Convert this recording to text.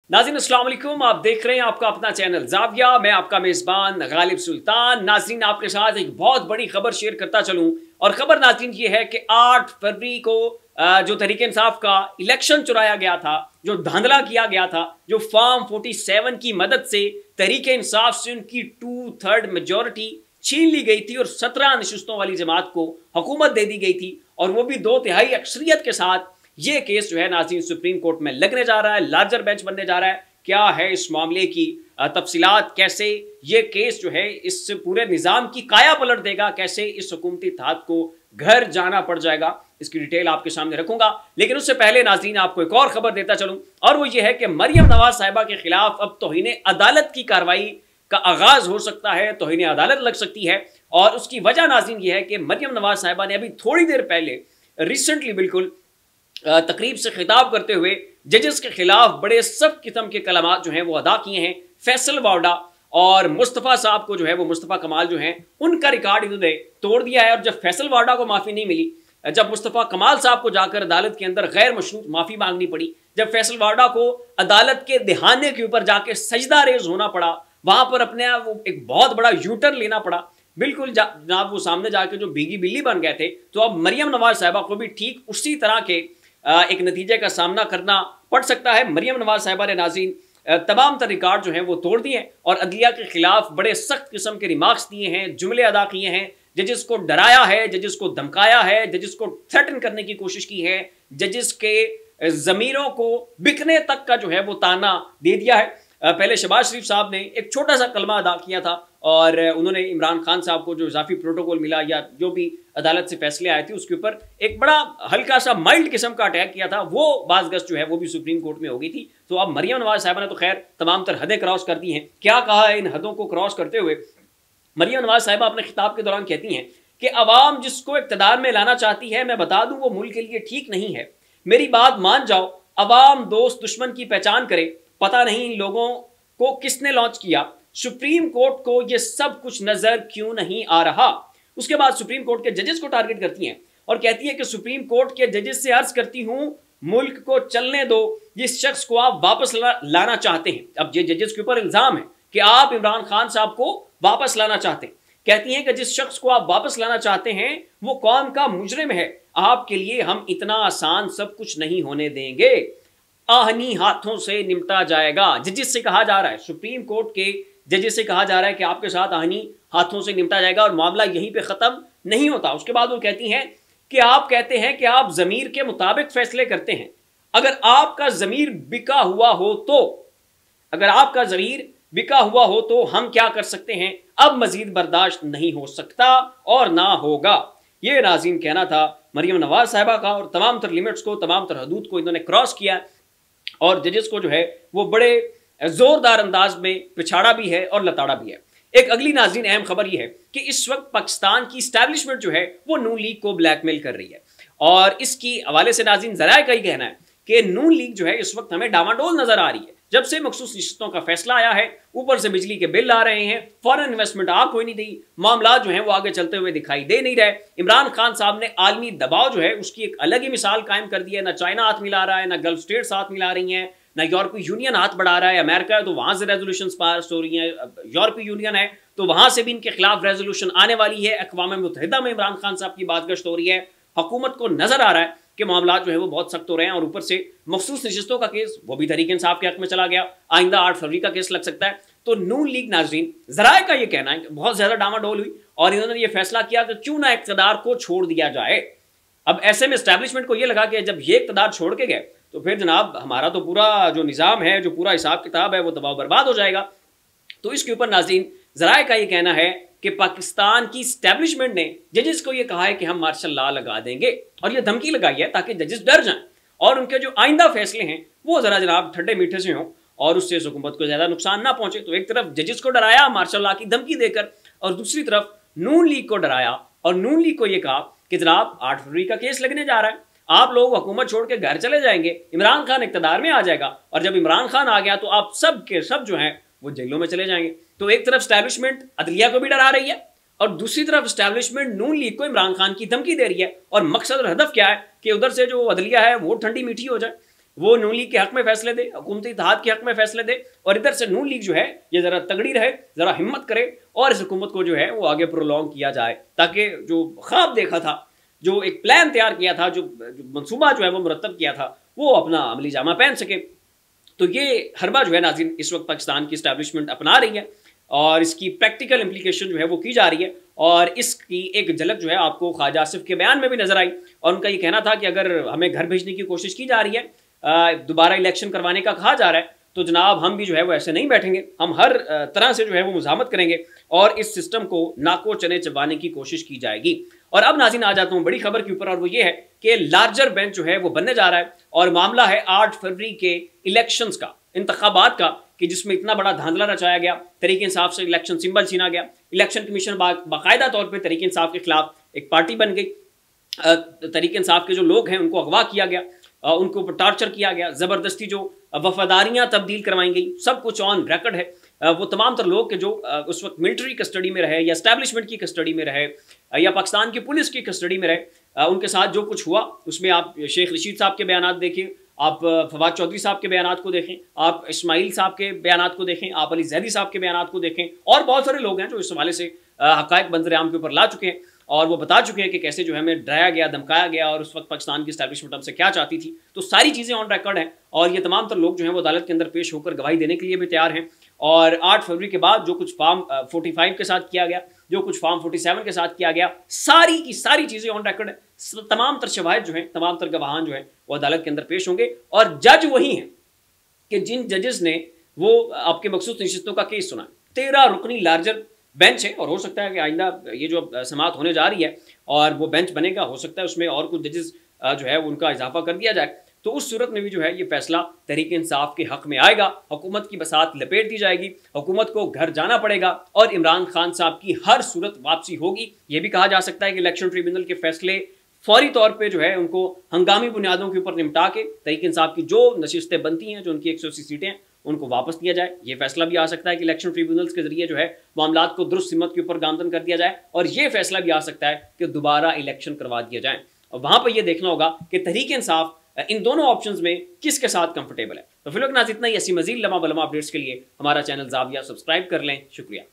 नाज़रीन अस्सलाम वालेकुम, आप देख रहे हैं आपका अपना चैनल ज़ाविया। मैं आपका मेज़बान गालिब सुल्तान। नाज़रीन, आपके साथ एक बहुत बड़ी खबर शेयर करता चलूं और ख़बर नाज़रीन ये है कि 8 फरवरी को जो तहरीक इंसाफ का इलेक्शन चुराया गया था, जो धांधला किया गया था, जो फॉर्म 47 की मदद से तहरीक इंसाफ से उनकी 2/3 मेजॉरिटी छीन ली गई थी और 17 नशिस्तों वाली जमात को हुकूमत दे दी गई थी, और वो भी 2/3 अक्सरियत के साथ। ये केस जो है नाज़रीन सुप्रीम कोर्ट में लगने जा रहा है, लार्जर बेंच बनने जा रहा है। क्या है इस मामले की तफसीलात, कैसे ये केस जो है इस पूरे निज़ाम की काया पलट देगा, कैसे इस हुकूमती इत्तेहाद को घर जाना पड़ जाएगा, इसकी डिटेल आपके सामने रखूंगा। लेकिन उससे पहले नाज़रीन आपको एक और खबर देता चलूं, और वो ये है कि मरियम नवाज साहिबा के खिलाफ अब तौहीन अदालत की कार्रवाई का आगाज हो सकता है, तौहीन अदालत लग सकती है। और उसकी वजह नाज़रीन ये है कि मरियम नवाज साहिबा ने अभी थोड़ी देर पहले रिसेंटली बिल्कुल तकरीब से खिताब करते हुए जजेस के खिलाफ बड़े सख्त किस्म के कलमात जो हैं वो अदा किए हैं। फैसल वाडा और मुस्तफ़ा साहब को जो है वो मुस्तफ़ा कमाल जो हैं उनका रिकॉर्ड इन्होंने तोड़ दिया है। और जब फैसल वाडा को माफ़ी नहीं मिली, जब मुस्तफ़ा कमाल साहब को जाकर अदालत के अंदर गैर मशरूत माफ़ी मांगनी पड़ी, जब फैसल वाडा को अदालत के दहाने के ऊपर जाके सजदा रेज होना पड़ा, वहाँ पर अपने वो एक बहुत बड़ा यूटर्न लेना पड़ा, बिल्कुल जनाब वो सामने जाके जो भीगी बिल्ली बन गए थे। तो अब मरियम नवाज साहिबा को भी ठीक उसी तरह के एक नतीजे का सामना करना पड़ सकता है। मरियम नवाज साहिबा ने नाज़रीन तमाम तर रिकॉर्ड जो हैं वो तोड़ दिए और अदलिया के खिलाफ बड़े सख्त किस्म के रिमार्क्स दिए हैं, जुमले अदा किए हैं, जजेस को डराया है, जजेस को धमकाया है, जजेस को थ्रेटन करने की कोशिश की है, जजेस के ज़मीरों को बिकने तक का जो है वो ताना दे दिया है। पहले शहबाज शरीफ साहब ने एक छोटा सा कलमा अदा किया था और उन्होंने इमरान खान साहब को जो इजाफी प्रोटोकॉल मिला या जो भी अदालत से फैसले आए थे उसके ऊपर एक बड़ा हल्का सा माइल्ड किस्म का अटैक किया था। वो बाज़गश्त जो है वो भी सुप्रीम कोर्ट में हो गई थी। तो अब मरियम नवाज साहिबा ने तो खैर तमाम तर हदें क्रॉस कर दी हैं। क्या कहा है इन हदों को क्रॉस करते हुए? मरियम नवाज साहिबा अपने खिताब के दौरान कहती हैं कि अवाम जिसको इक़्तिदार में लाना चाहती है, मैं बता दूं वो मुल्क के लिए ठीक नहीं है। मेरी बात मान जाओ, अवाम दोस्त दुश्मन की पहचान करे। पता नहीं इन लोगों को किसने लॉन्च किया, सुप्रीम कोर्ट को ये सब कुछ नजर क्यों नहीं आ रहा। उसके बाद सुप्रीम कोर्ट के जजेस को टारगेट करती हैं और कहती है कि सुप्रीम कोर्ट के जजेस से अर्ज करती हूं, मुल्क को चलने दो, जिस शख्स को आप वापस लाना चाहते हैं। अब ये जजेस के ऊपर इल्जाम है कि आप इमरान खान साहब को वापस लाना चाहते हैं। कहती हैं कि जिस शख्स को आप वापस लाना चाहते हैं वो कौम का मुजरिम है, आपके लिए हम इतना आसान सब कुछ नहीं होने देंगे, आहनी हाथों से निपटा जाएगा। जजेस से कहा जा रहा है, सुप्रीम कोर्ट के जजेस से कहा जा रहा है कि आपके साथ आहनी हाथों से निपटा जाएगा और मामला यहीं पे खत्म नहीं होता। उसके बाद वो कहती हैं कि आप कहते हैं कि आप जमीर के मुताबिक फैसले करते हैं। अगर आपका जमीर बिका हुआ हो तो, अगर आपका जमीर बिका हुआ हो तो हम क्या कर सकते हैं? अब मजीद बर्दाश्त नहीं हो सकता और ना होगा। ये नाज़रीन कहना था मरियम नवाज साहिबा का, और तमाम तर लिमिट्स को, तमाम तर हदूद को इन्होंने क्रॉस किया और जजेस को जो है वो बड़े जोरदार अंदाज में पिछाड़ा भी है और लताड़ा भी है। एक अगली नाज़रीन अहम खबर यह है कि इस वक्त पाकिस्तान की स्टैब्लिशमेंट जो है वो नून लीग को ब्लैकमेल कर रही है, और इसकी हवाले से नाज़रीन ज़राए का ही कहना है कि नून लीग जो है इस वक्त हमें डामाडोल नजर आ रही है। जब से मखसूस नशिस्तों का फैसला आया है, ऊपर से बिजली के बिल आ रहे हैं, फॉरेन इन्वेस्टमेंट आ कोई नहीं दी, मामला जो है वो आगे चलते हुए दिखाई दे नहीं रहे। इमरान खान साहब ने आलमी दबाव जो है उसकी एक अलग ही मिसाल कायम कर दी है। ना चाइना हाथ मिला रहा है, ना गल्फ स्टेट्स हाथ मिला रही हैं, ना यूरोपीय यूनियन हाथ बढ़ा रहा है। अमेरिका है तो वहां से रेजोल्यूशंस पास हो रही हैं, यूरोपीय यूनियन है तो वहां से भी इनके खिलाफ रेजोल्यूशन आने वाली है। अक़वाम मुत्तहिदा में इमरान खान साहब की बातगश्त हो रही है। हुकूमत को नजर आ रहा है कि मामला जो है वो बहुत सख्त हो रहे हैं, और ऊपर से मखसूस नशिस्तों का केस वो भी तहरीक इंसाफ के हक में चला गया। आइंदा 8 फरवरी का केस लग सकता है। तो नून लीग नाज़रीन ज़राए का ये कहना है कि बहुत ज्यादा डामाडोल हुई और इन्होंने ये फैसला किया कि क्यों ना इक़्तिदार को छोड़ दिया जाए। अब ऐसे में एस्टैब्लिशमेंट को ये लगा कि जब ये इक़्तिदार छोड़ के गए तो फिर जनाब हमारा तो पूरा जो निज़ाम है, जो पूरा हिसाब किताब है वो तबाह बर्बाद हो जाएगा। तो इसके ऊपर नाज़रीन ज़राए का ये कहना है कि पाकिस्तान की स्टैब्लिशमेंट ने जजेस को ये कहा है कि हम मार्शल लॉ लगा देंगे, और ये धमकी लगाई है ताकि जजेस डर जाएं और उनके जो आइंदा फैसले हैं वो ज़रा जनाब ठंडे मीठे से हों और उससे हुकूमत को ज़्यादा नुकसान ना पहुंचे। तो एक तरफ जजेस को डराया मार्शल लॉ की धमकी देकर, और दूसरी तरफ नून लीग को डराया और नून लीग को यह कहा कि जनाब 8 फरवरी का केस लगने जा रहा है, आप लोग हुकूमत छोड़ के घर चले जाएंगे, इमरान खान इक़्तिदार में आ जाएगा, और जब इमरान खान आ गया तो आप सब के सब जो हैं वो जेलों में चले जाएंगे। तो एक तरफ स्टैब्लिशमेंट अदलिया को भी डरा रही है और दूसरी तरफ स्टैब्लिशमेंट नून लीग को इमरान खान की धमकी दे रही है, और मकसद और हदफ क्या है कि उधर से जो अदलिया है वो ठंडी मीठी हो जाए, वो नून लीग के हक में फैसले दे, हुकूमती इत्तेहाद के हक में फैसले दे, और इधर से नून लीग जो है ये ज़रा तगड़ी रहे, ज़रा हिम्मत करे और इस हुकूमत को जो है वो आगे प्रोलॉन्ग किया जाए, ताकि जो ख्वाब देखा था, जो एक प्लान तैयार किया था, जो मनसूबा जो है वो मुरतब किया था, वो अपना अमली जामा पहन सके। तो ये हरबा जो है नाज़रीन इस वक्त पाकिस्तान की इस्टेब्लिशमेंट अपना रही है और इसकी प्रैक्टिकल इम्प्लीकेशन जो है वो की जा रही है, और इसकी एक झलक जो है आपको ख्वाजा आसिफ के बयान में भी नजर आई। और उनका ये कहना था कि अगर हमें घर भेजने की कोशिश की जा रही है, दोबारा इलेक्शन करवाने का कहा जा रहा है, तो जनाब हम भी जो है वो ऐसे नहीं बैठेंगे, हम हर तरह से जो है वो मुजामत करेंगे और इस सिस्टम को नाको चने चबाने की कोशिश की जाएगी। और अब नाज़रीन आ जाता हूँ बड़ी खबर के ऊपर, और वो ये है कि लार्जर बेंच जो है वो बनने जा रहा है, और मामला है 8 फरवरी के इलेक्शंस का, इंतखाबात का, कि जिसमें इतना बड़ा धांधला रचाया गया, तरीके इंसाफ से इलेक्शन सिंबल छीना गया, इलेक्शन कमीशन बाकायदा तौर पर तरीके इंसाफ के खिलाफ एक पार्टी बन गई, तरीके इंसाफ के जो लोग हैं उनको अगवा किया गया, उनको ऊपर टॉर्चर किया गया, ज़बरदस्ती जो वफादारियां तब्दील करवाई गई, सब कुछ ऑन रिकॉर्ड है। वो तमाम तर लोग के जो उस वक्त मिलिट्री कस्टडी में रहे या एस्टैब्लिशमेंट की कस्टडी में रहे या पाकिस्तान की पुलिस की कस्टडी में रहे, उनके साथ जो कुछ हुआ उसमें आप शेख रशीद साहब के बयान देखिए, आप फवाद चौधरी साहब के बयान को देखें, आप इस्माइल साहब के बयान को देखें, आप अली जैदी साहब के बयान को देखें, और बहुत सारे लोग हैं जो इस हवाले से हक़ाइक़ मंज़र आम के ऊपर ला चुके हैं और वो बता चुके हैं कि कैसे जो है हमें डराया गया, धमकाया गया, और उस वक्त पाकिस्तान की एस्टैब्लिशमेंट हमसे क्या चाहती थी। तो सारी चीज़ें ऑन रिकॉर्ड हैं और ये तमाम तर लोग जो हैं वो अदालत के अंदर पेश होकर गवाही देने के लिए भी तैयार हैं। और 8 फरवरी के बाद जो कुछ फॉर्म 45 के साथ किया गया, जो कुछ फॉर्म 47 के साथ किया गया, सारी की सारी चीज़ें ऑन रिकॉर्ड है। तमाम तर शवाहिद जो हैं, तमाम तर गवाहान जो हैं वो अदालत के अंदर पेश होंगे, और जज वही हैं कि जिन जजेस ने वो आपके मखसूस नशिस्तों का केस सुना। 13 रुकनी लार्जर बेंच है, और हो सकता है कि आइंदा ये जो समाअत होने जा रही है और वो बेंच बनेगा, हो सकता है उसमें और कुछ जजेस जो है उनका इजाफा कर दिया जाए। तो उस सूरत में भी जो है ये फैसला तहरीक इंसाफ के हक में आएगा, हुकूमत की बसात लपेट दी जाएगी, हुकूमत को घर जाना पड़ेगा और इमरान खान साहब की हर सूरत वापसी होगी। ये भी कहा जा सकता है कि इलेक्शन ट्रिब्यूनल के फैसले फौरी तौर पे जो है उनको हंगामी बुनियादों के ऊपर निपटा के तहरीक इंसाफ की जो नशिस्तें बनती हैं, जो उनकी 180 सीटें हैं, उनको वापस दिया जाए। ये फैसला भी आ सकता है कि इलेक्शन ट्रिब्यूनल्स के जरिए जो है मामलात को दुरुस्त सिमत के ऊपर गामजन कर दिया जाए, और ये फैसला भी आ सकता है कि दोबारा इलेक्शन करवा दिया जाए। और वहां पर यह देखना होगा कि तहरीक इंसाफ इन दोनों ऑप्शंस में किसके साथ कंफर्टेबल है। तो फिलहाल नाज़रीन इतना ही। ऐसी मजीद लम्हा बलमा अपडेट्स के लिए हमारा चैनल ज़ाविया सब्सक्राइब कर लें। शुक्रिया।